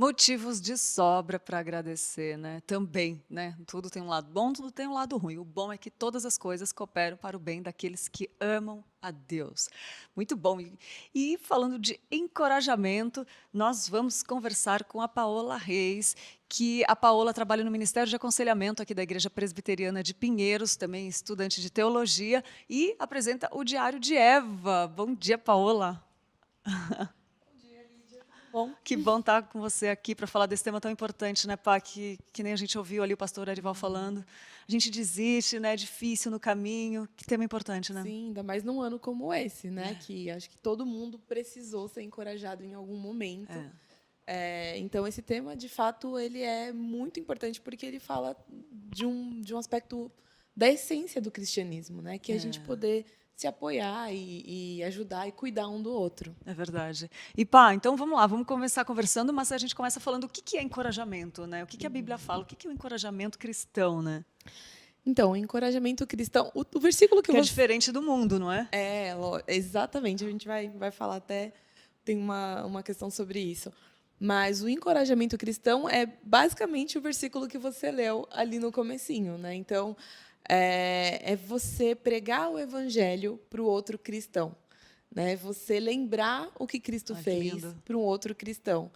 Motivos de sobra para agradecer, né, também, né, tudo tem um lado bom, tudo tem um lado ruim. O bom é que todas as coisas cooperam para o bem daqueles que amam a Deus. Muito bom. E falando de encorajamento, nós vamos conversar com a Paola Reis, que a Paola trabalha no Ministério de Aconselhamento aqui da Igreja Presbiteriana de Pinheiros, também estudante de teologia, e apresenta o Diário de Eva. Bom dia, Paola. Bom dia, Lídia, tudo bom? Que bom estar com você aqui para falar desse tema tão importante, né, Pá? Que nem a gente ouviu ali o pastor Arival falando. A gente desiste, né? É difícil no caminho. Que tema importante, né? Sim, ainda mais num ano como esse, né? Que acho que todo mundo precisou ser encorajado em algum momento. É, Então, esse tema, de fato, ele é muito importante porque ele fala de um aspecto da essência do cristianismo, né? Que é a gente poder se apoiar e ajudar e cuidar um do outro. é verdade. E pá, então vamos lá, vamos começar conversando, mas a gente começa falando o que que é encorajamento, né? O que que a Bíblia fala? O que que é o encorajamento cristão, né? Então, o encorajamento cristão, o versículo que Que é você diferente do mundo, não é? exatamente, a gente vai falar até, tem uma questão sobre isso. Mas o encorajamento cristão é basicamente o versículo que você leu ali no comecinho, né? Então, é você pregar o evangelho para o outro cristão, né? Você lembrar o que Cristo Ai, que fez lindo. para um outro cristão.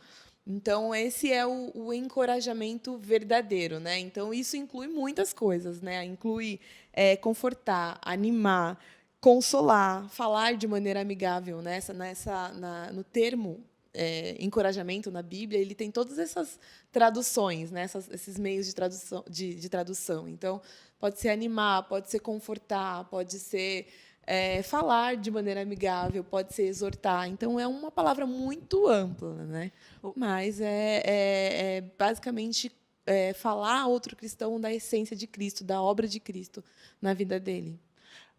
Então, esse é o encorajamento verdadeiro, né? Então, isso inclui muitas coisas, né? Inclui confortar, animar, consolar, falar de maneira amigável, né? No termo encorajamento na Bíblia, ele tem todas essas traduções, né? Esses meios de tradução. Então, pode ser animar, pode ser confortar, pode ser falar de maneira amigável, pode ser exortar. Então, é uma palavra muito ampla, né? O, Mas é basicamente falar a outro cristão da essência de Cristo, da obra de Cristo na vida dele.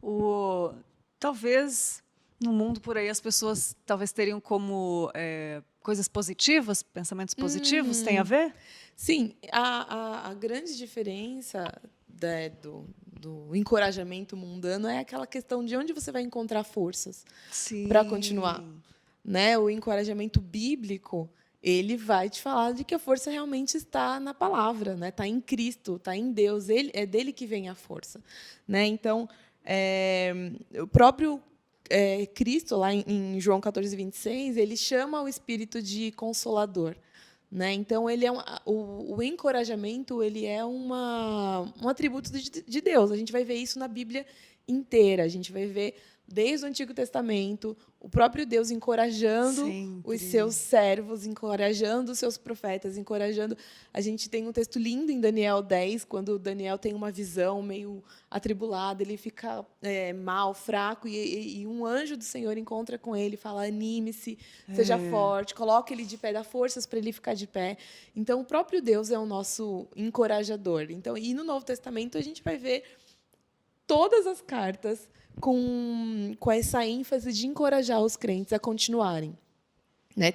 o, talvez no mundo por aí as pessoas talvez teriam como coisas positivas, pensamentos positivos, tem a Hum, ver? sim, a grande diferença do encorajamento mundano é aquela questão de onde você vai encontrar forças para continuar, Sim. né? O encorajamento bíblico, ele vai te falar de que a força realmente está na palavra, né? Está em Cristo, está em Deus. Ele é dele que vem a força, né? Então, o próprio Cristo lá em João 14:26, ele chama o Espírito de Consolador, né? Então ele é o encorajamento, ele é um atributo de Deus. A gente vai ver isso na Bíblia inteira. A gente vai ver desde o Antigo Testamento o próprio Deus encorajando os seus Sempre. servos, encorajando os seus profetas, encorajando. A gente tem um texto lindo em Daniel 10, quando Daniel tem uma visão meio atribulada, ele fica mal, fraco, e um anjo do Senhor encontra com ele e fala: anime-se, seja É. forte, coloque ele de pé, dá forças para ele ficar de pé. Então, o próprio Deus é o nosso encorajador. Então, e no Novo Testamento a gente vai ver todas as cartas com essa ênfase de encorajar os crentes a continuarem. Né?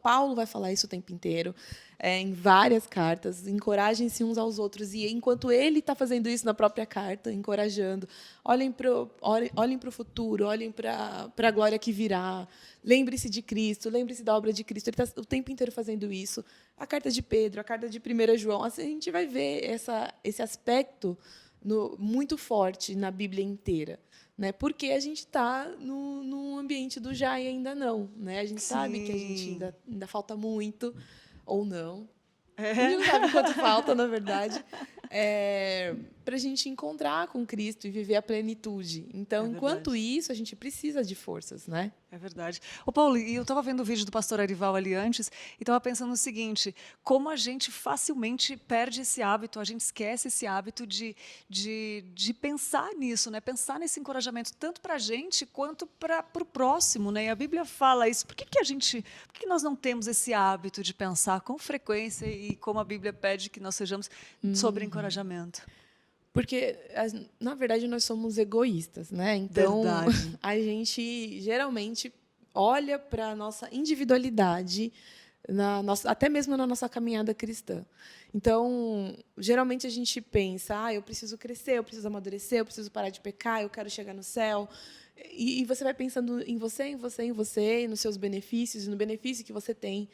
Paulo vai falar isso o tempo inteiro, em várias cartas. Encorajem-se uns aos outros. E enquanto ele está fazendo isso na própria carta, encorajando, olhem para o futuro, olhem para a glória que virá. Lembre-se de Cristo, lembre-se da obra de Cristo. Ele está o tempo inteiro fazendo isso. A carta de Pedro, a carta de 1 João. Assim, a gente vai ver esse aspecto muito forte na Bíblia inteira. Né? Porque a gente está no ambiente do já e ainda não. Né? A gente sabe que a gente Sim. ainda falta muito, ou não. A gente É. não sabe quanto falta, na verdade, para a gente encontrar com Cristo e viver a plenitude. É Então, enquanto verdade. isso, a gente precisa de forças, né? É verdade. Ô, Paulo, e eu estava vendo o vídeo do pastor Arival ali antes e estava pensando no seguinte: como a gente facilmente perde esse hábito, a gente esquece esse hábito de pensar nisso, né? Pensar nesse encorajamento, tanto para a gente quanto para o próximo, né? E a Bíblia fala isso. Por que nós não temos esse hábito de pensar com frequência e como a Bíblia pede que nós sejamos sobre encorajamento? Porque, na verdade, nós somos egoístas, né? Então, Verdade. a gente geralmente olha para a nossa individualidade, até mesmo na nossa caminhada cristã. Então, geralmente a gente pensa: eu preciso crescer, eu preciso amadurecer, eu preciso parar de pecar, eu quero chegar no céu. E você vai pensando em você, em você, em você, nos seus benefícios, e no benefício que você tem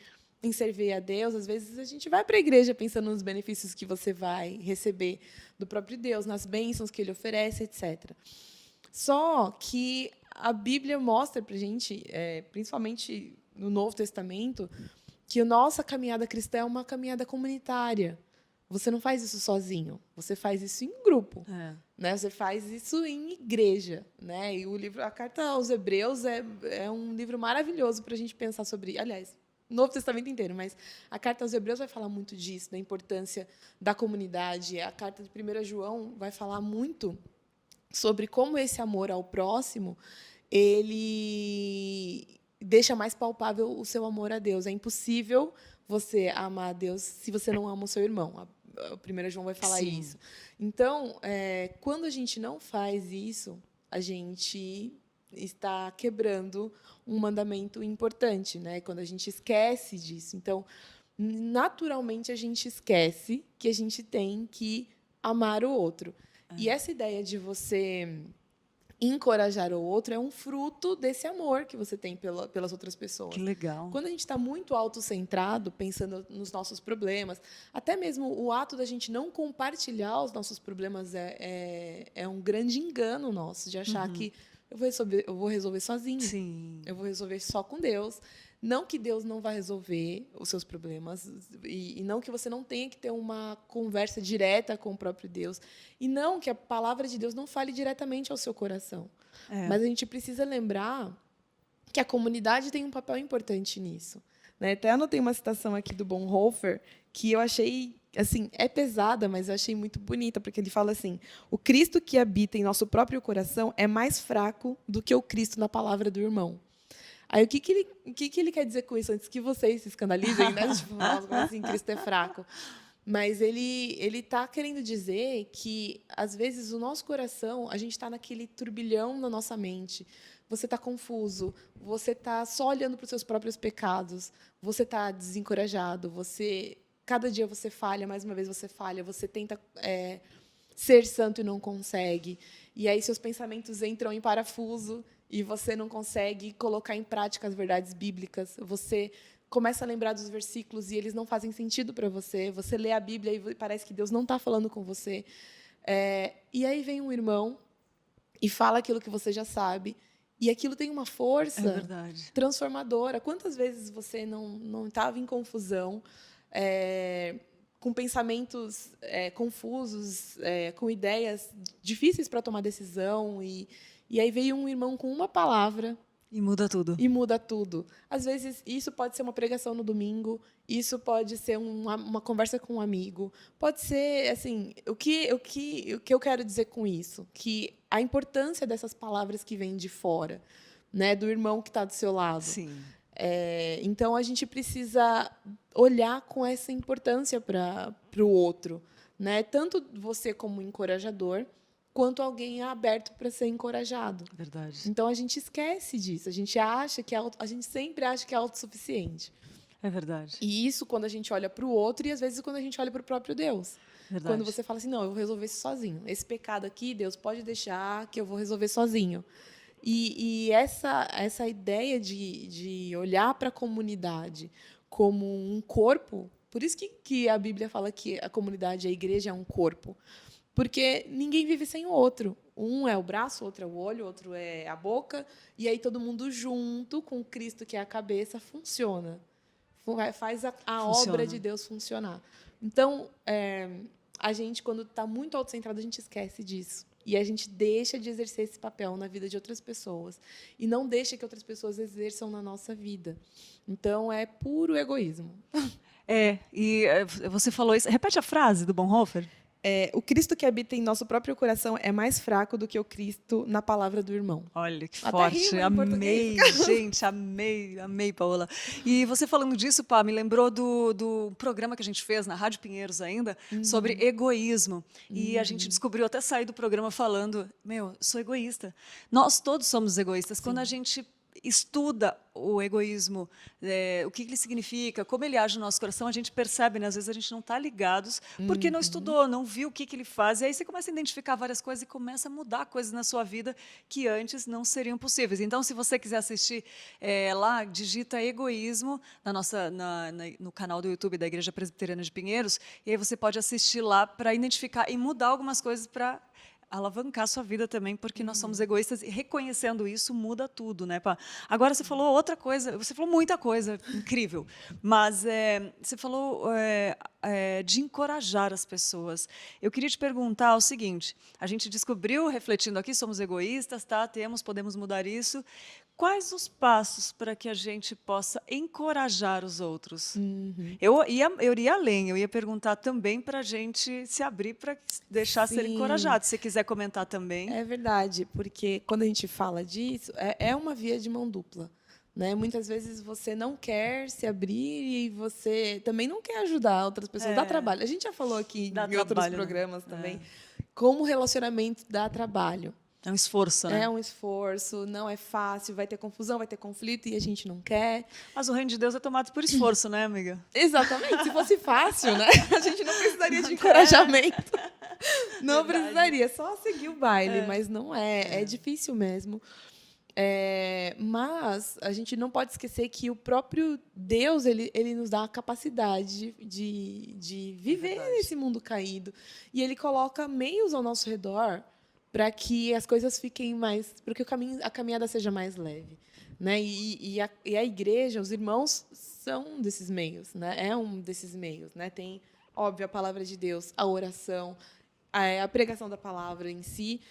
em servir a Deus, às vezes a gente vai para a igreja pensando nos benefícios que você vai receber do próprio Deus, nas bênçãos que Ele oferece, etc. Só que a Bíblia mostra para a gente, principalmente no Novo Testamento, que a nossa caminhada cristã é uma caminhada comunitária. Você não faz isso sozinho, você faz isso em grupo, né? Você faz isso em igreja, né? E a Carta aos Hebreus é um livro maravilhoso para a gente pensar sobre, aliás, o Novo Testamento inteiro, mas a Carta aos Hebreus vai falar muito disso, da importância da comunidade. A Carta de 1 João vai falar muito sobre como esse amor ao próximo, ele deixa mais palpável o seu amor a Deus. É impossível você amar a Deus se você não ama o seu irmão. O 1 João vai falar Sim. isso. Então, quando a gente não faz isso, a gente está quebrando um mandamento importante, né? Quando a gente esquece disso. Então, naturalmente, a gente esquece que a gente tem que amar o outro. E essa ideia de você encorajar o outro é um fruto desse amor que você tem pelas outras pessoas. Que legal. Quando a gente está muito autocentrado, pensando nos nossos problemas, até mesmo o ato da gente não compartilhar os nossos problemas é um grande engano nosso, de achar que eu vou resolver sozinho. Sim. Eu vou resolver só com Deus. Não que Deus não vai resolver os seus problemas, e não que você não tenha que ter uma conversa direta com o próprio Deus, e não que a palavra de Deus não fale diretamente ao seu coração. Mas a gente precisa lembrar que a comunidade tem um papel importante nisso, né? Até anotei uma citação aqui do Bonhoeffer, que eu achei, assim, é pesada, mas eu achei muito bonita, porque ele fala assim: o Cristo que habita em nosso próprio coração é mais fraco do que o Cristo na palavra do irmão. Aí, o que ele quer dizer com isso? Antes que vocês se escandalizem, né? Tipo, nossa, como assim, Cristo é fraco? Mas ele está querendo dizer que, às vezes, o nosso coração, a gente está naquele turbilhão na nossa mente. Você está confuso, você está só olhando para os seus próprios pecados, você está desencorajado, cada dia você falha, mais uma vez você falha, você tenta ser santo e não consegue. E aí seus pensamentos entram em parafuso e você não consegue colocar em prática as verdades bíblicas. Você começa a lembrar dos versículos e eles não fazem sentido para você. Você lê a Bíblia e parece que Deus não está falando com você. E aí vem um irmão e fala aquilo que você já sabe. E aquilo tem uma força transformadora. Quantas vezes você não estava em confusão, com pensamentos confusos, com ideias difíceis para tomar decisão, e aí veio um irmão com uma palavra e muda tudo. E muda tudo. Às vezes, isso pode ser uma pregação no domingo, isso pode ser uma conversa com um amigo, pode ser, assim, o que eu quero dizer com isso? Que a importância dessas palavras que vêm de fora, né, do irmão que está do seu lado. Sim. Então, a gente precisa olhar com essa importância para o outro, né? Tanto você como encorajador, quanto alguém é aberto para ser encorajado. Verdade. Então, a gente esquece disso. A gente sempre acha que é autossuficiente. É verdade. E isso quando a gente olha para o outro e, às vezes, quando a gente olha para o próprio Deus. Verdade. Quando você fala assim, não, eu vou resolver isso sozinho. Esse pecado aqui, Deus pode deixar que eu vou resolver sozinho. E essa ideia de olhar para a comunidade como um corpo, por isso que a Bíblia fala que a comunidade, a igreja é um corpo. Porque ninguém vive sem o outro. Um é o braço, outro é o olho, outro é a boca, e aí todo mundo junto com Cristo, que é a cabeça, funciona. Faz a obra de Deus funcionar. Então, a gente, quando está muito autocentrado, a gente esquece disso. E a gente deixa de exercer esse papel na vida de outras pessoas. E não deixa que outras pessoas exerçam na nossa vida. Então, é puro egoísmo. E você falou isso. Repete a frase do Bonhoeffer. O Cristo que habita em nosso próprio coração é mais fraco do que o Cristo na palavra do irmão. Olha, que forte. Amei, gente, amei, Paola. E você falando disso, Pá, me lembrou do programa que a gente fez na Rádio Pinheiros ainda, sobre egoísmo. E a gente descobriu, até sair do programa falando, sou egoísta. Nós todos somos egoístas. Sim. Quando a gente estuda o egoísmo, o que ele significa, como ele age no nosso coração, a gente percebe, né? Às vezes a gente não está ligados porque não estudou, não viu o que ele faz. E aí você começa a identificar várias coisas e começa a mudar coisas na sua vida que antes não seriam possíveis. Então, se você quiser assistir lá, digita egoísmo no canal do YouTube da Igreja Presbiteriana de Pinheiros, e aí você pode assistir lá para identificar e mudar algumas coisas para alavancar a sua vida também, porque nós somos egoístas e reconhecendo isso muda tudo, né, Pá? Agora você falou outra coisa, você falou muita coisa incrível, mas você falou de encorajar as pessoas. Eu queria te perguntar o seguinte: a gente descobriu, refletindo aqui, somos egoístas, tá? Podemos mudar isso. Quais os passos para que a gente possa encorajar os outros? Uhum. Eu iria além, eu ia perguntar também para a gente se abrir para deixar ser Sim, encorajado. Se você quiser comentar também. é verdade, porque quando a gente fala disso, é uma via de mão dupla. Né? Muitas vezes você não quer se abrir e você também não quer ajudar outras pessoas. Dá É, trabalho. A gente já falou aqui dá em outros trabalho, né? programas também como o relacionamento dá trabalho. É um esforço, É né? um esforço, não é fácil, vai ter confusão, vai ter conflito e a gente não quer. Mas o reino de Deus é tomado por esforço, né, amiga? Exatamente. Se fosse fácil, né? A gente não precisaria de É, encorajamento. Não verdade. precisaria, só seguir o baile, mas não é. É difícil mesmo. Mas a gente não pode esquecer que o próprio Deus ele nos dá a capacidade de viver verdade. nesse mundo caído. E ele coloca meios ao nosso redor para que as coisas fiquem mais. Para que a caminhada seja mais leve. Né? E a igreja, os irmãos, são desses meios. Né? É um desses meios. Né? Tem, óbvio, a palavra de Deus, a oração, a pregação da palavra em si.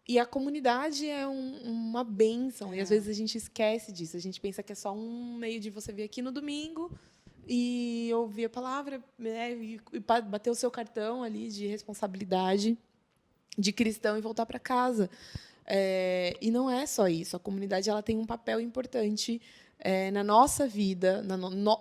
E a comunidade é uma bênção. E às vezes a gente esquece disso. A gente pensa que é só um meio de você vir aqui no domingo e ouvir a palavra, né, e bater o seu cartão ali de responsabilidade de cristão e voltar para casa. E não é só isso. A comunidade ela tem um papel importante na nossa vida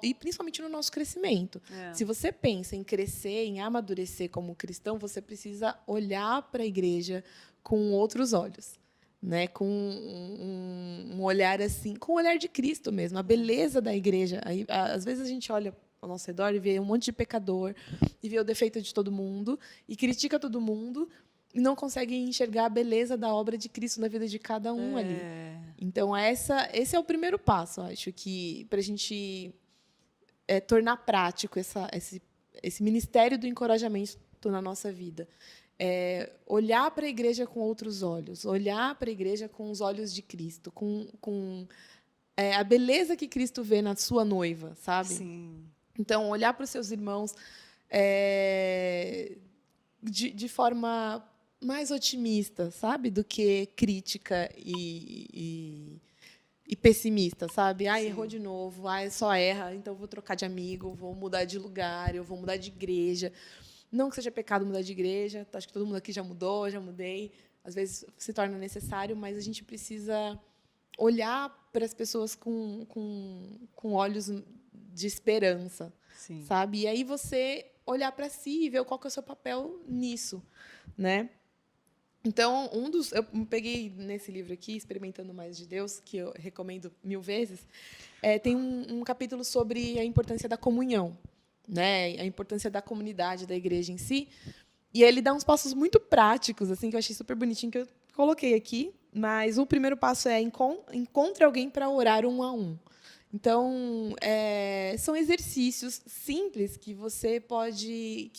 e principalmente no nosso crescimento. Se você pensa em crescer, em amadurecer como cristão, você precisa olhar para a igreja com outros olhos, né? Com um olhar assim, com o olhar de Cristo mesmo, a beleza da igreja. Aí, às vezes a gente olha ao nosso redor e vê um monte de pecador, e vê o defeito de todo mundo, e critica todo mundo, e não consegue enxergar a beleza da obra de Cristo na vida de cada um ali. Então, esse é o primeiro passo, acho, que para a gente tornar prático esse ministério do encorajamento na nossa vida. Olhar para a igreja com outros olhos, olhar para a igreja com os olhos de Cristo, com a beleza que Cristo vê na sua noiva, sabe? Sim. Então, olhar para os seus irmãos de forma mais otimista, sabe? Do que crítica e pessimista, sabe? Sim. Errou de novo, só erra, então vou trocar de amigo, vou mudar de lugar, eu vou mudar de igreja. Não que seja pecado mudar de igreja, acho que todo mundo aqui já mudou, já mudei. Às vezes se torna necessário, mas a gente precisa olhar para as pessoas com olhos de esperança, Sim. sabe? E aí você olhar para si e ver qual que é o seu papel nisso, né? Então, eu peguei nesse livro aqui, Experimentando Mais de Deus, que eu recomendo 1000 vezes, tem um capítulo sobre a importância da comunhão, né? A importância da comunidade, da igreja em si. E ele dá uns passos muito práticos, assim, que eu achei super bonitinho, que eu coloquei aqui. Mas o primeiro passo é encontre alguém para orar 1 a 1. Então, são exercícios simples que você pode,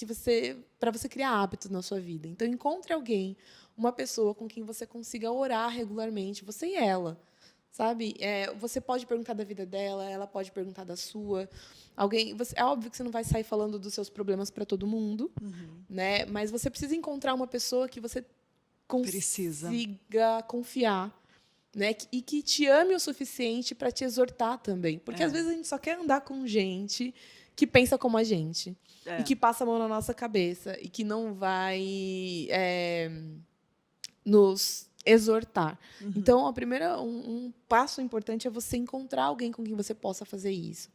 para você criar hábitos na sua vida. Então, encontre alguém, uma pessoa com quem você consiga orar regularmente, você e ela, sabe? Você pode perguntar da vida dela, ela pode perguntar da sua. É óbvio que você não vai sair falando dos seus problemas para todo mundo, né? Mas você precisa encontrar uma pessoa que você consiga confiar, né? E que te ame o suficiente para te exortar também. Porque, às vezes, a gente só quer andar com gente que pensa como a gente. E que passa a mão na nossa cabeça. E que não vai nos exortar. Então, um passo importante é você encontrar alguém com quem você possa fazer isso.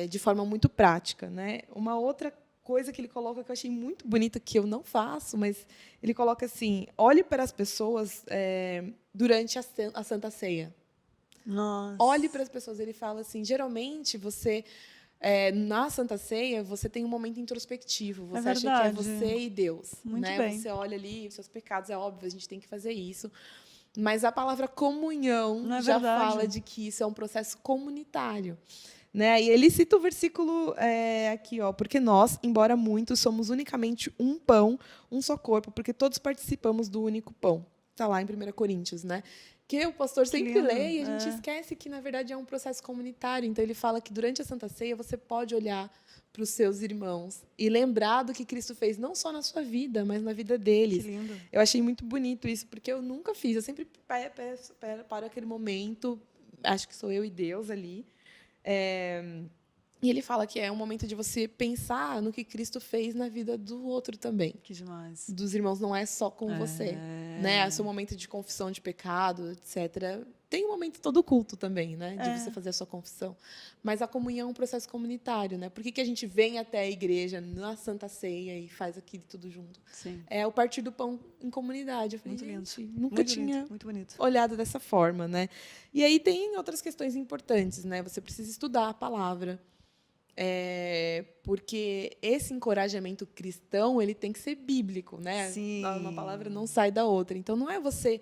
De forma muito prática, né? Uma outra coisa que ele coloca que eu achei muito bonita, que eu não faço, mas ele coloca assim: olhe para as pessoas durante a Santa Ceia. Nossa. Olhe para as pessoas. Ele fala assim, geralmente você, na Santa Ceia, você tem um momento introspectivo. Você acha que é verdade. você e Deus. Muito Né? bem. Você olha ali, os seus pecados, é óbvio, a gente tem que fazer isso. Mas a palavra comunhão Não é já verdade? fala de que isso é um processo comunitário. Né? E ele cita o versículo aqui, ó, porque nós, embora muitos, somos unicamente um pão, um só corpo, porque todos participamos do único pão. Está lá em 1 Coríntios, né? Que o pastor sempre lindo, lê e a gente esquece que, na verdade, é um processo comunitário. Então, ele fala que durante a Santa Ceia você pode olhar para os seus irmãos e lembrar do que Cristo fez, não só na sua vida, mas na vida deles. Que lindo. Eu achei muito bonito isso, porque eu nunca fiz. Eu sempre paro aquele momento, acho que sou eu e Deus ali. E ele fala que é um momento de você pensar no que Cristo fez na vida do outro também. Que demais. Dos irmãos, não é só com você. Né? É o seu momento de confissão de pecado, etc. Tem um momento todo culto também, né? De você fazer a sua confissão. Mas a comunhão é um processo comunitário, né? Por que a gente vem até a igreja na Santa Ceia e faz aquilo tudo junto? Sim. É o partir do pão em comunidade. Eu falei, Muito lindo. Nunca Muito tinha bonito, muito bonito. olhado dessa forma, né? E aí tem outras questões importantes, né? Você precisa estudar a palavra. Porque esse encorajamento cristão ele tem que ser bíblico, né? Sim. Uma palavra não sai da outra. Então não é você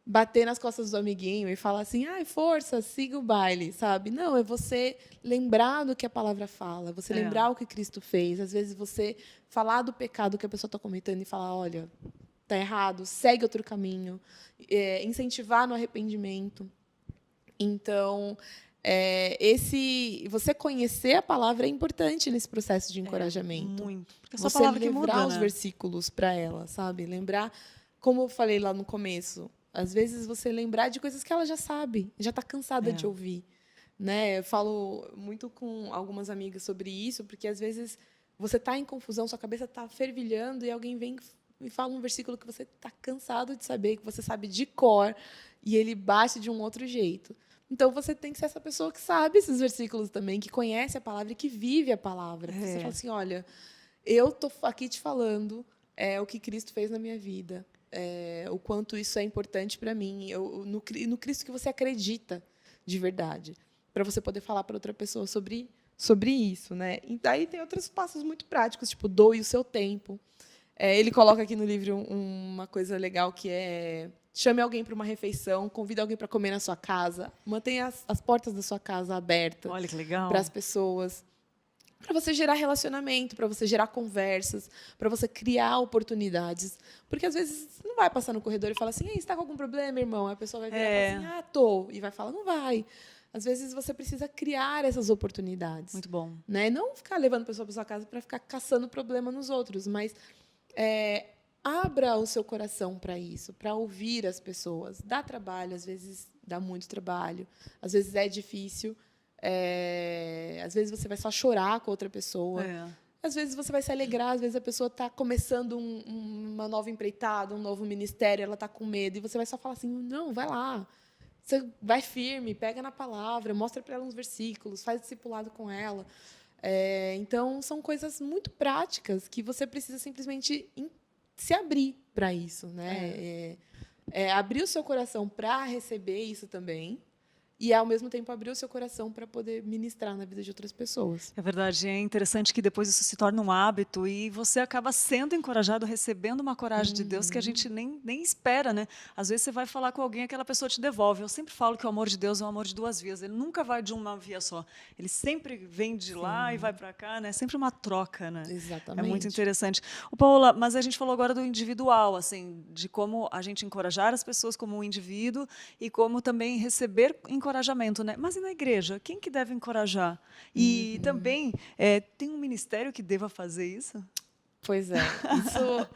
bater nas costas do amiguinho e falar assim, ai, força, siga o baile, sabe? Não, é você lembrar do que a palavra fala, você lembrar o que Cristo fez. Às vezes você falar do pecado que a pessoa está cometendo e falar, olha, tá errado, segue outro caminho, incentivar no arrependimento. Então, você conhecer a palavra é importante nesse processo de encorajamento. Muito. Porque é só a Você palavra que lembrar muda, os né? versículos para ela, sabe? Lembrar, como eu falei lá no começo, às vezes você lembrar de coisas que ela já sabe, já está cansada de ouvir. Né? Eu falo muito com algumas amigas sobre isso, porque às vezes você está em confusão, sua cabeça está fervilhando e alguém vem e fala um versículo que você está cansado de saber, que você sabe de cor, e ele bate de um outro jeito. Então, você tem que ser essa pessoa que sabe esses versículos também, que conhece a palavra e que vive a palavra. Você fala assim, olha, eu estou aqui te falando o que Cristo fez na minha vida, o quanto isso é importante para mim, no Cristo que você acredita de verdade, para você poder falar para outra pessoa sobre isso. Né? E daí tem outros passos muito práticos, tipo, doe o seu tempo. Ele coloca aqui no livro uma coisa legal que é... Chame alguém para uma refeição, convide alguém para comer na sua casa, mantenha as portas da sua casa abertas. Olha que legal. Para as pessoas, para você gerar relacionamento, para você gerar conversas, para você criar oportunidades. Porque, às vezes, você não vai passar no corredor e falar assim, você está com algum problema, irmão? A pessoa vai virar e falar assim, tô. E vai falar, não vai. Às vezes, você precisa criar essas oportunidades. Muito bom. Né? Não ficar levando a pessoa para sua casa para ficar caçando problema nos outros, mas... abra o seu coração para isso, para ouvir as pessoas. Dá trabalho, às vezes dá muito trabalho, às vezes é difícil, às vezes você vai só chorar com outra pessoa, às vezes você vai se alegrar, às vezes a pessoa está começando uma nova empreitada, um novo ministério, ela está com medo, e você vai só falar assim, não, vai lá. Você vai firme, pega na palavra, mostra para ela uns versículos, faz discipulado com ela. Então, são coisas muito práticas que você precisa simplesmente se abrir para isso. Né? Abrir o seu coração para receber isso também e, ao mesmo tempo, abrir o seu coração para poder ministrar na vida de outras pessoas. É verdade, é interessante que depois isso se torna um hábito e você acaba sendo encorajado, recebendo uma coragem de Deus que a gente nem espera, né? Às vezes você vai falar com alguém, aquela pessoa te devolve. Eu sempre falo que o amor de Deus é um amor de duas vias, ele nunca vai de uma via só. Ele sempre vem de lá e vai para cá, né? É sempre uma troca, né? Exatamente. É muito interessante. Paula, mas a gente falou agora do individual, assim, de como a gente encorajar as pessoas como um indivíduo e como também receber encorajamento, né? Mas e na igreja? Quem que deve encorajar? E também, tem um ministério que deva fazer isso? Pois é. Isso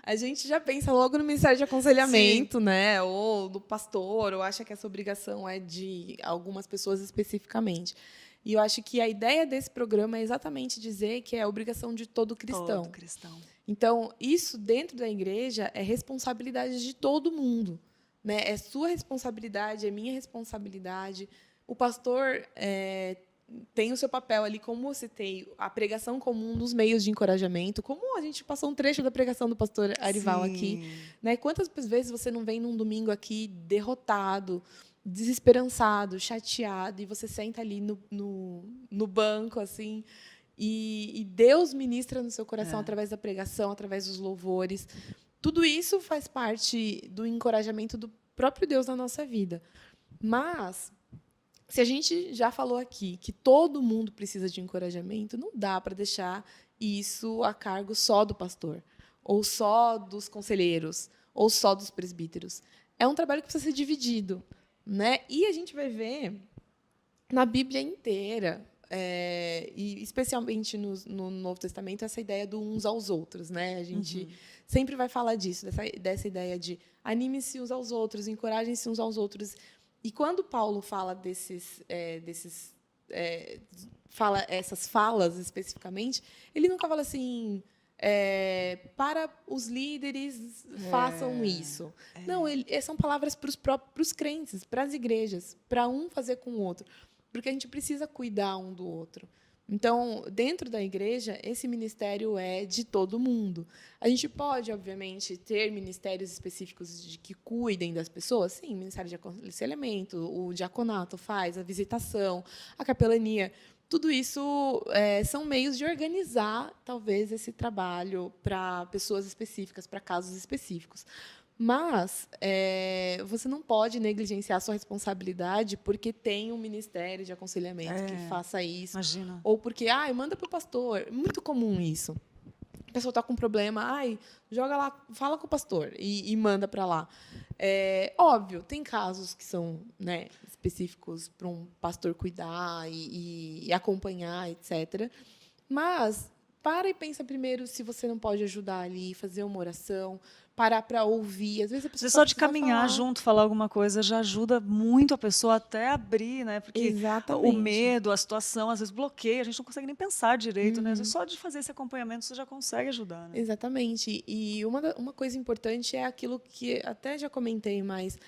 a gente já pensa logo no ministério de aconselhamento, né? Ou do pastor, ou acha que essa obrigação é de algumas pessoas especificamente. E eu acho que a ideia desse programa é exatamente dizer que é a obrigação de todo cristão. Todo cristão. Então, isso dentro da igreja é responsabilidade de todo mundo. Né? É sua responsabilidade, é minha responsabilidade. O pastor tem o seu papel ali, como eu citei, a pregação como um dos meios de encorajamento, como a gente passou um trecho da pregação do pastor Arival aqui. Né? Quantas vezes você não vem num domingo aqui derrotado, desesperançado, chateado, e você senta ali no banco, assim, e Deus ministra no seu coração através da pregação, através dos louvores. Tudo isso faz parte do encorajamento do próprio Deus na nossa vida. Mas, se a gente já falou aqui que todo mundo precisa de encorajamento, não dá para deixar isso a cargo só do pastor, ou só dos conselheiros, ou só dos presbíteros. É um trabalho que precisa ser dividido, né? E a gente vai ver na Bíblia inteira, e especialmente no Novo Testamento, essa ideia do uns aos outros, né? A gente sempre vai falar disso, dessa ideia de anime-se uns aos outros, encorajem-se uns aos outros. E quando Paulo fala fala essas falas especificamente, ele nunca fala assim, para os líderes façam isso. Não, são palavras para os crentes, para as igrejas, para um fazer com o outro, porque a gente precisa cuidar um do outro. Então, dentro da igreja, esse ministério é de todo mundo. A gente pode, obviamente, ter ministérios específicos que cuidem das pessoas. Sim, o Ministério de Aconselhamento, o diaconato faz, a visitação, a capelania. Tudo isso são meios de organizar, talvez, esse trabalho para pessoas específicas, para casos específicos. Mas você não pode negligenciar a sua responsabilidade porque tem um ministério de aconselhamento que faça isso. Imagina. Ou porque, manda para o pastor. É muito comum isso. A pessoa está com um problema, joga lá, fala com o pastor e manda para lá. Óbvio, tem casos que são, né, específicos para um pastor cuidar e acompanhar, etc. Mas para e pensa primeiro se você não pode ajudar ali, fazer uma oração, parar para ouvir. Às vezes a pessoa Só de caminhar junto, falar alguma coisa, já ajuda muito a pessoa até abrir, né? Porque Exatamente. o medo, a situação, às vezes bloqueia, a gente não consegue nem pensar direito, né? Às vezes só de fazer esse acompanhamento você já consegue ajudar, né? Exatamente. E uma coisa importante é aquilo que até já comentei, mas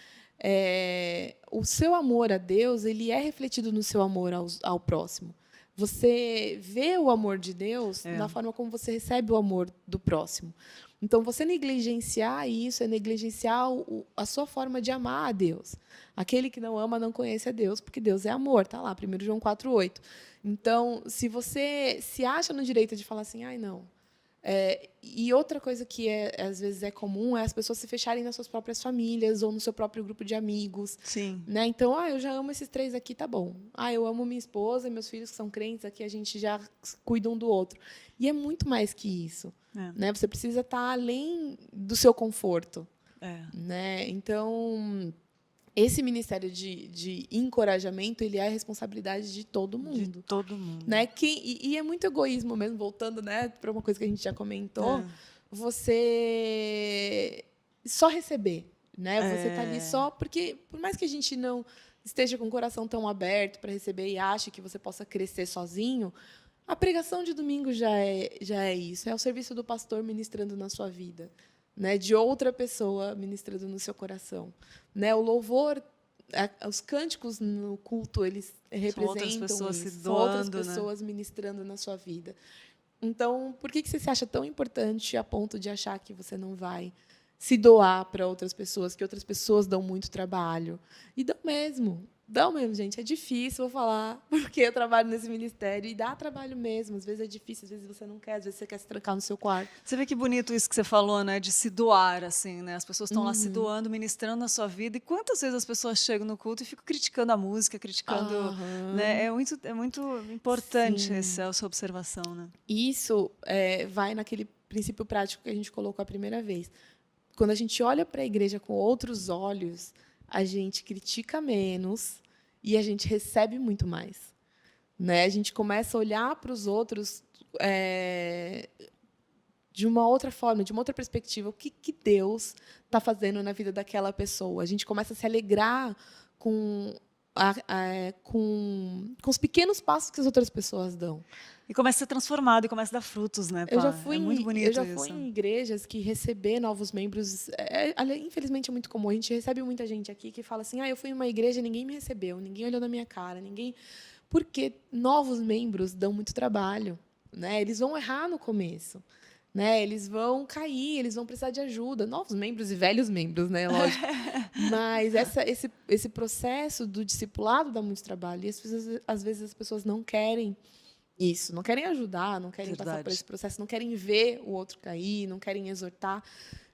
o seu amor a Deus, ele é refletido no seu amor ao próximo. Você vê o amor de Deus na forma como você recebe o amor do próximo. Então, você negligenciar isso é negligenciar a sua forma de amar a Deus. Aquele que não ama não conhece a Deus, porque Deus é amor, está lá, 1 João 4,8. Então, se você se acha no direito de falar assim, não. E outra coisa que às vezes é comum é as pessoas se fecharem nas suas próprias famílias ou no seu próprio grupo de amigos. Sim. Né? Então, eu já amo esses 3 aqui, tá bom. Eu amo minha esposa e meus filhos que são crentes, aqui a gente já cuida um do outro. E é muito mais que isso. Né? Você precisa estar além do seu conforto. Né? Então, esse ministério de encorajamento, ele é a responsabilidade de todo mundo. De todo mundo. Né? E é muito egoísmo mesmo, voltando, né, para uma coisa que a gente já comentou, você só receber. Né? Você está ali só... Porque, por mais que a gente não esteja com o coração tão aberto para receber e ache que você possa crescer sozinho, a pregação de domingo já é isso. É o serviço do pastor ministrando na sua vida. Né, de outra pessoa ministrando no seu coração. Né, o louvor, os cânticos no culto, eles representam outras pessoas isso. se doando, são outras pessoas, né, ministrando na sua vida. Então, por que você se acha tão importante a ponto de achar que você não vai se doar para outras pessoas, que outras pessoas dão muito trabalho? E dão mesmo, gente. É difícil, vou falar, porque eu trabalho nesse ministério e dá trabalho mesmo. Às vezes é difícil, às vezes você não quer, às vezes você quer se trancar no seu quarto. Você vê que bonito isso que você falou, né? De se doar, assim, né? As pessoas estão lá se doando, ministrando na sua vida. E quantas vezes as pessoas chegam no culto e ficam criticando a música, criticando... Né? É muito importante essa observação, né? Isso vai naquele princípio prático que a gente colocou a primeira vez. Quando a gente olha para a igreja com outros olhos, a gente critica menos e a gente recebe muito mais. Né? A gente começa a olhar para os outros de uma outra forma, de uma outra perspectiva. O que Deus está fazendo na vida daquela pessoa? A gente começa a se alegrar com os pequenos passos que as outras pessoas dão. E começa a ser transformado, e começa a dar frutos, né, pá? É muito bonito eu já fui em igrejas que receber novos membros... infelizmente, é muito comum. A gente recebe muita gente aqui que fala assim, eu fui em uma igreja e ninguém me recebeu, ninguém olhou na minha cara, ninguém... Porque novos membros dão muito trabalho. Né? Eles vão errar no começo. né? Eles vão cair, eles vão precisar de ajuda, novos membros e velhos membros, né? Lógico. Mas esse processo do discipulado dá muito trabalho. E às vezes as pessoas não querem isso, não querem ajudar, não querem passar por esse processo, não querem ver o outro cair, não querem exortar.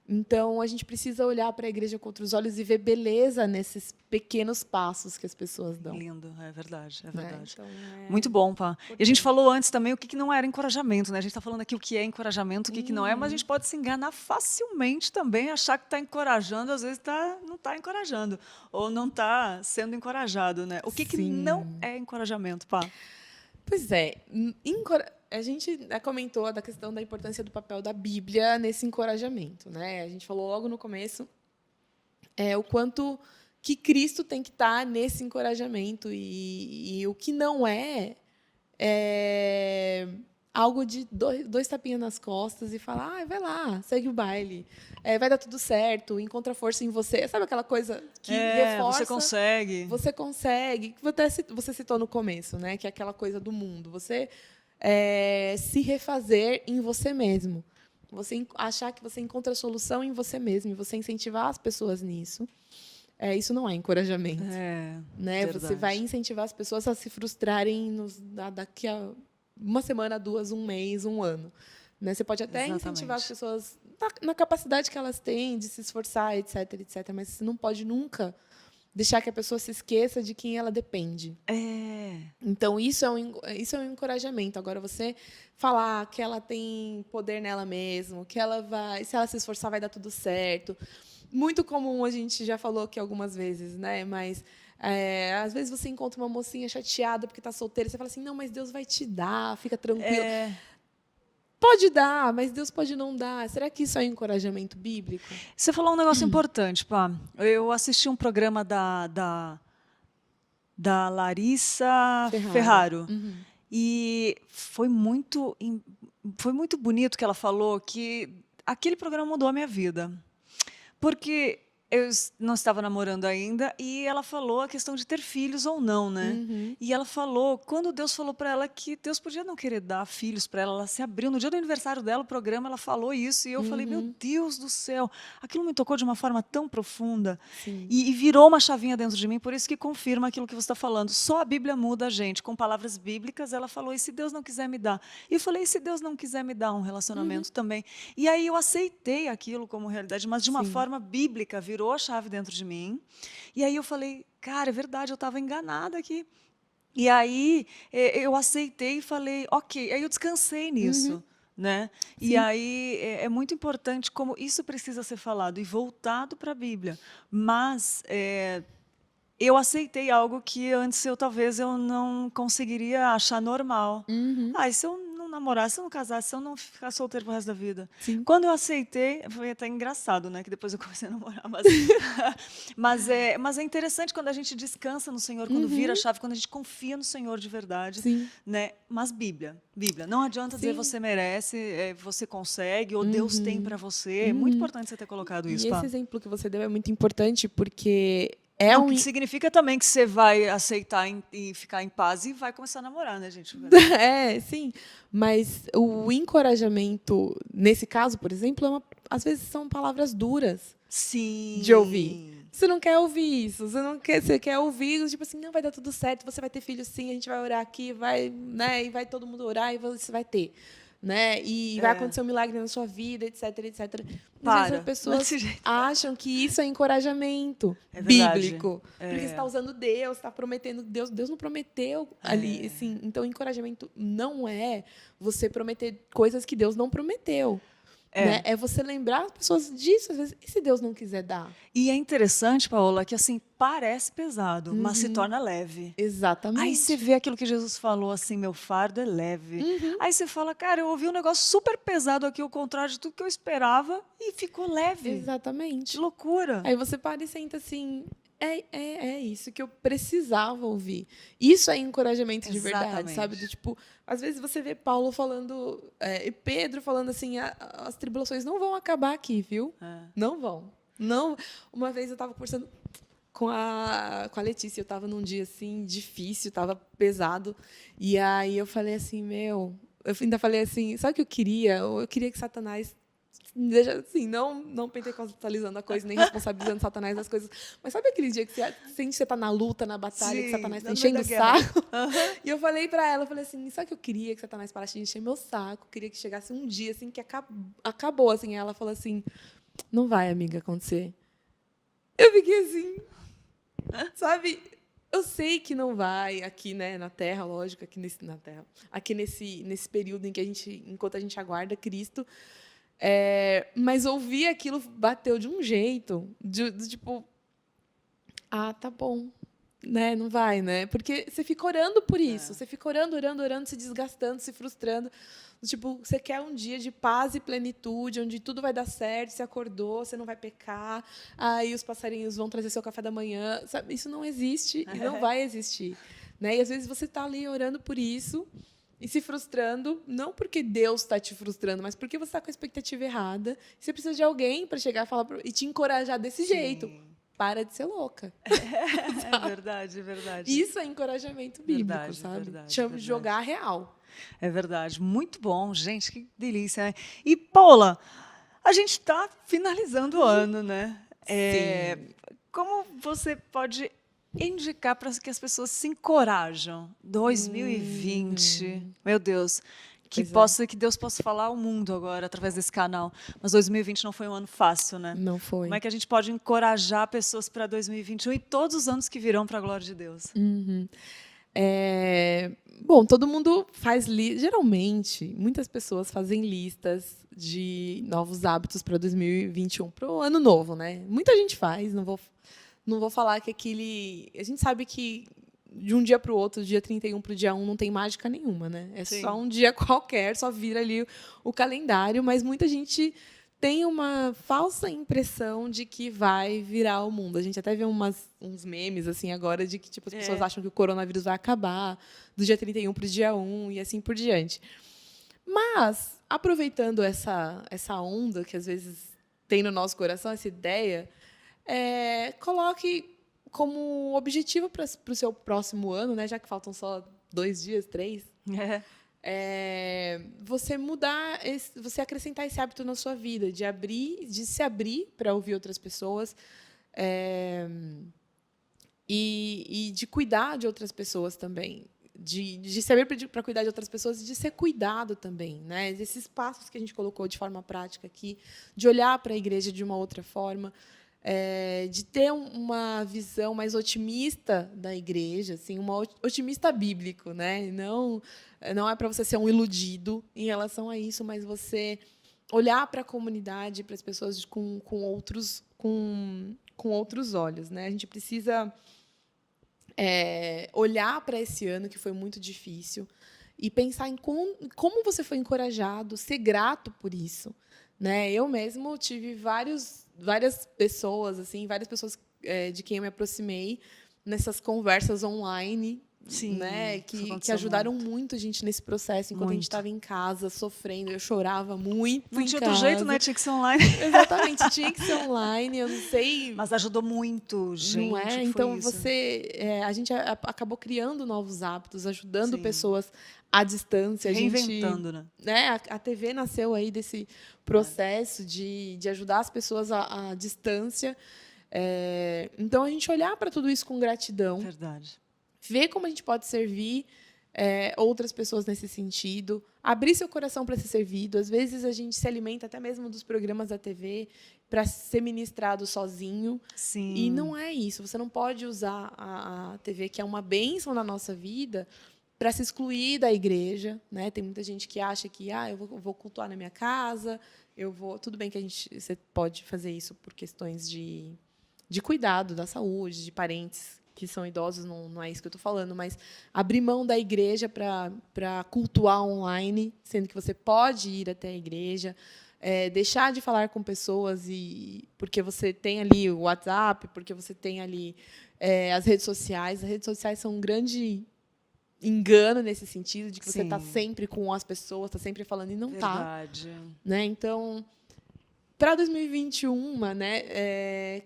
Então, a gente precisa olhar para a igreja com outros olhos e ver beleza nesses pequenos passos que as pessoas dão. Lindo, é verdade, é verdade. Então, muito bom, Pá. E a gente falou antes também o que não era encorajamento, né? A gente está falando aqui o que é encorajamento, o que não é, mas a gente pode se enganar facilmente também, achar que está encorajando, às vezes não está encorajando, ou não está sendo encorajado, né? O que não é encorajamento, Pá? Pois é, a gente comentou da questão da importância do papel da Bíblia nesse encorajamento, né? A gente falou logo no começo o quanto que Cristo tem que estar nesse encorajamento e o que não é algo de dois tapinhas nas costas e falar, vai lá, segue o baile, vai dar tudo certo, encontra força em você. Sabe aquela coisa que reforça? Você consegue. Você consegue. Você citou no começo, né? Que é aquela coisa do mundo. Você se refazer em você mesmo. Você achar que você encontra a solução em você mesmo e você incentivar as pessoas nisso. Isso não é encorajamento. Né? Você vai incentivar as pessoas a se frustrarem daqui a uma semana, 2, 1 mês, 1 ano. Né? Você pode até incentivar as pessoas na capacidade que elas têm de se esforçar, etc, etc. Mas você não pode nunca deixar que a pessoa se esqueça de quem ela depende. Então, isso é um encorajamento. Agora, você falar que ela tem poder nela mesma, que ela vai, se ela se esforçar, vai dar tudo certo. Muito comum, a gente já falou aqui algumas vezes, né? Mas às vezes você encontra uma mocinha chateada porque está solteira, e você fala assim, não, mas Deus vai te dar, fica tranquilo. Pode dar, mas Deus pode não dar. Será que isso é um encorajamento bíblico? Você falou um negócio importante, Pá. Eu assisti um programa da Larissa Ferraro. E foi muito bonito que ela falou que aquele programa mudou a minha vida. Porque eu não estava namorando ainda e ela falou a questão de ter filhos ou não, né? E ela falou, quando Deus falou para ela que Deus podia não querer dar filhos para ela, ela se abriu. No dia do aniversário dela, o programa, ela falou isso e eu falei, meu Deus do céu, aquilo me tocou de uma forma tão profunda e virou uma chavinha dentro de mim, por isso que confirma aquilo que você está falando. Só a Bíblia muda a gente. Com palavras bíblicas, ela falou, e se Deus não quiser me dar? E eu falei, e se Deus não quiser me dar um relacionamento também? E aí eu aceitei aquilo como realidade, mas de uma forma bíblica, virou a chave dentro de mim. E aí eu falei, cara, é verdade, eu estava enganada aqui. E aí eu aceitei e falei, ok. Aí eu descansei nisso. Né? E aí é muito importante como isso precisa ser falado e voltado para a Bíblia. Mas eu aceitei algo que antes talvez eu não conseguiria achar normal. E se eu não namorar, se eu não casar, se eu não ficar solteiro pro resto da vida? Quando eu aceitei, foi até engraçado, né? Que depois eu comecei a namorar. Mas é interessante quando a gente descansa no Senhor, quando vira a chave, quando a gente confia no Senhor de verdade. Né? Mas Bíblia. Não adianta dizer você merece, você consegue, ou Deus tem para você. É muito importante você ter colocado isso. E esse exemplo que você deu é muito importante porque que significa também que você vai aceitar e ficar em paz e vai começar a namorar, né, gente? Sim. Mas o encorajamento, nesse caso, por exemplo, às vezes são palavras duras de ouvir. Você não quer ouvir isso. Você quer ouvir, tipo assim, não, vai dar tudo certo, você vai ter filho sim, a gente vai orar aqui, né, e vai todo mundo orar e você vai ter. Né? E vai acontecer um milagre na sua vida, etc, etc. Mas as pessoas acham que isso é encorajamento bíblico. Porque você está usando Deus, está prometendo Deus. Deus não prometeu ali. Assim, então, encorajamento não é você prometer coisas que Deus não prometeu. Né? É você lembrar as pessoas disso, às vezes, e se Deus não quiser dar? E é interessante, Paola, que assim, parece pesado, mas se torna leve. Exatamente. Aí você vê aquilo que Jesus falou, assim, meu fardo é leve. Aí você fala, cara, eu ouvi um negócio super pesado aqui, ao contrário de tudo que eu esperava, e ficou leve. Exatamente. Que loucura. Aí você para e senta assim, é isso que eu precisava ouvir. Isso é encorajamento de verdade, sabe? Tipo, às vezes você vê Paulo falando, e Pedro falando assim, as tribulações não vão acabar aqui, viu? Não vão. Não. Uma vez eu estava conversando com a Letícia, eu estava num dia assim difícil, estava pesado, e aí eu falei assim, eu ainda falei assim, sabe o que eu queria? Eu queria que Satanás deixa assim, não pentecostalizando a coisa, nem responsabilizando Satanás das coisas. Mas sabe aquele dia que você sente que você está na luta, na batalha, que Sim, Satanás está no meio enchendo da o guerra. saco? E eu falei para ela, eu falei assim, sabe o que eu queria que Satanás parasse de encher meu saco? Eu queria que chegasse um dia assim que acabou assim. Ela falou assim, não vai, amiga, acontecer. Eu fiquei assim, sabe? Eu sei que não vai aqui, né, na Terra, lógico, aqui nesse período em que enquanto a gente aguarda Cristo. Mas ouvir aquilo bateu de um jeito, tipo, tá bom, né? Não vai, né? Porque você fica orando por isso, você fica orando, orando, orando, se desgastando, se frustrando. Tipo, você quer um dia de paz e plenitude, onde tudo vai dar certo, você acordou, você não vai pecar, aí os passarinhos vão trazer seu café da manhã, sabe? Isso não existe e não vai existir, né? E às vezes você está ali orando por isso e se frustrando, não porque Deus está te frustrando, mas porque você está com a expectativa errada. Você precisa de alguém para chegar e te encorajar desse jeito. Para de ser louca. É verdade, é verdade. Isso é encorajamento bíblico, Verdade, sabe? verdade, verdade. Jogar real. É verdade, muito bom, gente, que delícia, né? E, Paula, a gente está finalizando o ano, né? Sim. Como você pode indicar para que as pessoas se encorajam? 2020, meu Deus, Pois é. que Deus possa falar ao mundo agora através desse canal. Mas 2020 não foi um ano fácil, né? Não Como foi. é que a gente pode encorajar pessoas para 2021 e todos os anos que virão para a glória de Deus? Bom, todo mundo faz geralmente, muitas pessoas fazem listas de novos hábitos para 2021, para o ano novo, né? Muita gente faz, não vou falar que aquele. A gente sabe que de um dia para o outro, do dia 31 para o dia 1, não tem mágica nenhuma, né? É Sim. só um dia qualquer, só vira ali o calendário, mas muita gente tem uma falsa impressão de que vai virar o mundo. A gente até vê uns memes assim agora de que tipo, as pessoas acham que o coronavírus vai acabar do dia 31 para o dia 1 e assim por diante. Mas, aproveitando essa onda que às vezes tem no nosso coração, essa ideia, coloque como objetivo para o seu próximo ano, né, já que faltam só 2 dias, 3, você mudar, você acrescentar esse hábito na sua vida, de se abrir para ouvir outras pessoas, e de cuidar de outras pessoas também. De saber para cuidar de outras pessoas e de ser cuidado também, né? Esses passos que a gente colocou de forma prática aqui, de olhar para a igreja de uma outra forma, de ter uma visão mais otimista da igreja, assim, uma otimista bíblico, né? Não é para você ser um iludido em relação a isso, mas você olhar para a comunidade, para as pessoas com outros olhos, né? A gente precisa olhar para esse ano que foi muito difícil e pensar em como você foi encorajado, ser grato por isso, né? Eu mesmo tive várias pessoas, assim, de quem eu me aproximei nessas conversas online. Sim, né, que ajudaram muito a gente nesse processo, enquanto a gente estava em casa, sofrendo. Eu chorava muito Não em tinha casa. outro jeito, né? Tinha que ser online. Exatamente, tinha que ser online. Eu não sei. Mas ajudou muito, gente. Não é? Então, a gente acabou criando novos hábitos, ajudando pessoas à distância. Reinventando, né? A TV nasceu aí desse processo de ajudar as pessoas à distância. Então, a gente olhar para tudo isso com gratidão. Verdade. Ver como a gente pode servir outras pessoas nesse sentido, abrir seu coração para ser servido. Às vezes a gente se alimenta até mesmo dos programas da TV para ser ministrado sozinho. Sim. E não é isso. Você não pode usar a TV, que é uma bênção na nossa vida, para se excluir da igreja, né? Tem muita gente que acha que eu vou cultuar na minha casa, tudo bem que você pode fazer isso por questões de cuidado da saúde, de parentes que são idosos, não é isso que eu estou falando, mas abrir mão da igreja para cultuar online, sendo que você pode ir até a igreja, deixar de falar com pessoas porque você tem ali o WhatsApp, porque você tem ali as redes sociais. As redes sociais são um grande engano nesse sentido, de que você está sempre com as pessoas, está sempre falando, e não está. Verdade. Né? Então, para 2021, né,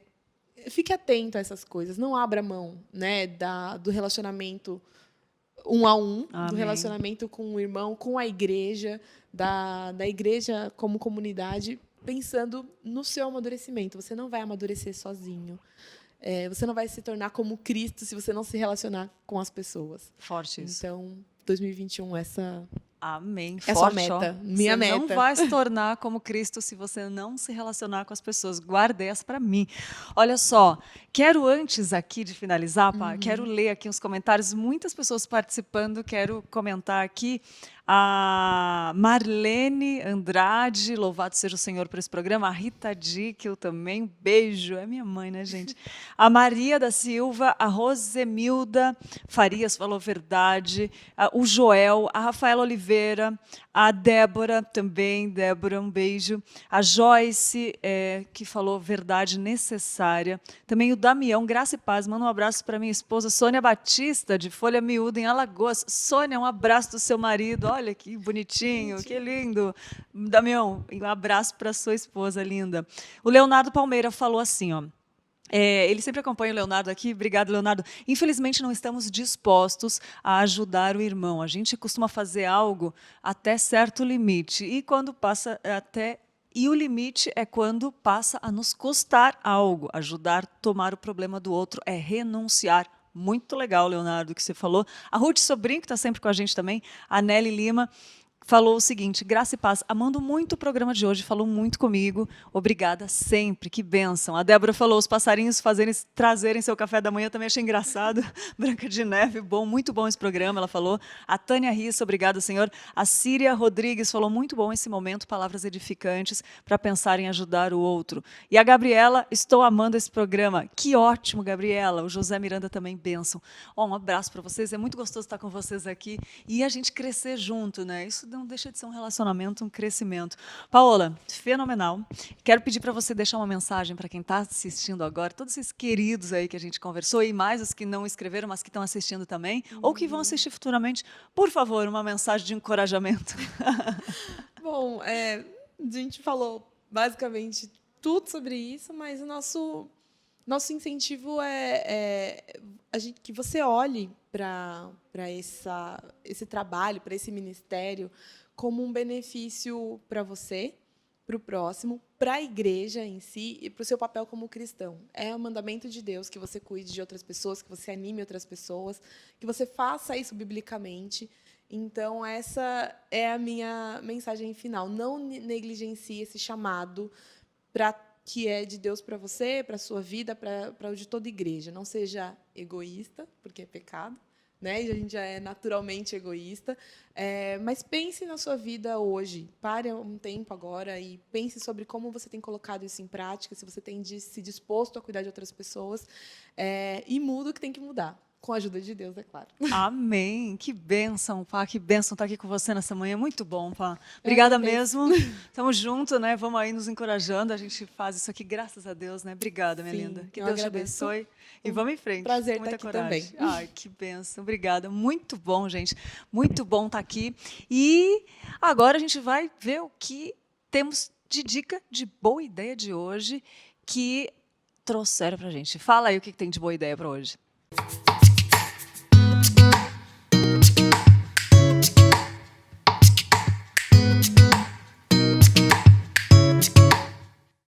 fique atento a essas coisas, não abra mão, né, do relacionamento um a um, do Amém. relacionamento com o irmão, com a igreja, da igreja como comunidade, pensando no seu amadurecimento. Você não vai amadurecer sozinho. Você não vai se tornar como Cristo se você não se relacionar com as pessoas. Forte isso. Então, 2021, Amém. é Forte, sua meta, ó. minha Você meta. não vai se tornar como Cristo se você não se relacionar com as pessoas. Guarda essa para mim. Olha só, quero antes aqui de finalizar, quero ler aqui uns comentários. Muitas pessoas participando, quero comentar aqui. A Marlene Andrade, louvado seja o Senhor por esse programa. A Rita Dickel também, beijo. É minha mãe, né, gente? A Maria da Silva, a Rosemilda Farias falou verdade. O Joel, a Rafaela Oliveira, a Débora também. Débora, um beijo. A Joyce, que falou verdade necessária. Também o Damião, graça e paz. Manda um abraço para minha esposa, Sônia Batista, de Folha Miúda, em Alagoas. Sônia, um abraço do seu marido. Olha que bonitinho, que lindo. Damião, um abraço para sua esposa linda. O Leonardo Palmeira falou assim, ó. Ele sempre acompanha o Leonardo aqui. Obrigado, Leonardo. Infelizmente, não estamos dispostos a ajudar o irmão. A gente costuma fazer algo até certo limite. E quando passa até... E o limite é quando passa a nos custar algo. Ajudar a tomar o problema do outro é renunciar. Muito legal, Leonardo, que você falou. A Ruth Sobrinho, que está sempre com a gente também. A Nelly Lima falou o seguinte: graça e paz, amando muito o programa de hoje, falou muito comigo, obrigada sempre, que bênção. A Débora falou, os passarinhos trazerem seu café da manhã, também achei engraçado. Branca de Neve, bom, muito bom esse programa, ela falou. A Tânia Rissa, obrigada, Senhor. A Síria Rodrigues falou, muito bom esse momento, palavras edificantes para pensar em ajudar o outro. E a Gabriela, estou amando esse programa. Que ótimo, Gabriela. O José Miranda também, bênção. Um abraço para vocês, é muito gostoso estar com vocês aqui e a gente crescer junto, né? Isso não deixa de ser um relacionamento, um crescimento. Paola, fenomenal. Quero pedir para você deixar uma mensagem para quem está assistindo agora, todos esses queridos aí que a gente conversou, e mais os que não escreveram, mas que estão assistindo também, ou que vão assistir futuramente. Por favor, uma mensagem de encorajamento. Bom, a gente falou basicamente tudo sobre isso, mas o nosso incentivo que você olhe para esse trabalho, para esse ministério, como um benefício para você, para o próximo, para a igreja em si e para o seu papel como cristão. É o mandamento de Deus que você cuide de outras pessoas, que você anime outras pessoas, que você faça isso biblicamente. Então, essa é a minha mensagem final. Não negligencie esse chamado que é de Deus para você, para a sua vida, para o de toda igreja. Não seja egoísta, porque é pecado, né? E a gente já é naturalmente egoísta. Mas pense na sua vida hoje. Pare um tempo agora e pense sobre como você tem colocado isso em prática, se você tem se disposto a cuidar de outras pessoas. E muda o que tem que mudar. Com a ajuda de Deus, é claro. Amém. Que bênção, Pá. Que bênção estar aqui com você nessa manhã. Muito bom, Pá. Obrigada mesmo. Estamos juntos, né? Vamos aí nos encorajando. A gente faz isso aqui, graças a Deus, né? Obrigada, minha linda. Que Deus te abençoe. E vamos em frente. Prazer com muita estar aqui coragem. também. Ai, que bênção. Obrigada. Muito bom, gente. Muito bom estar aqui. E agora a gente vai ver o que temos de dica de boa ideia de hoje que trouxeram pra gente. Fala aí o que tem de boa ideia para hoje.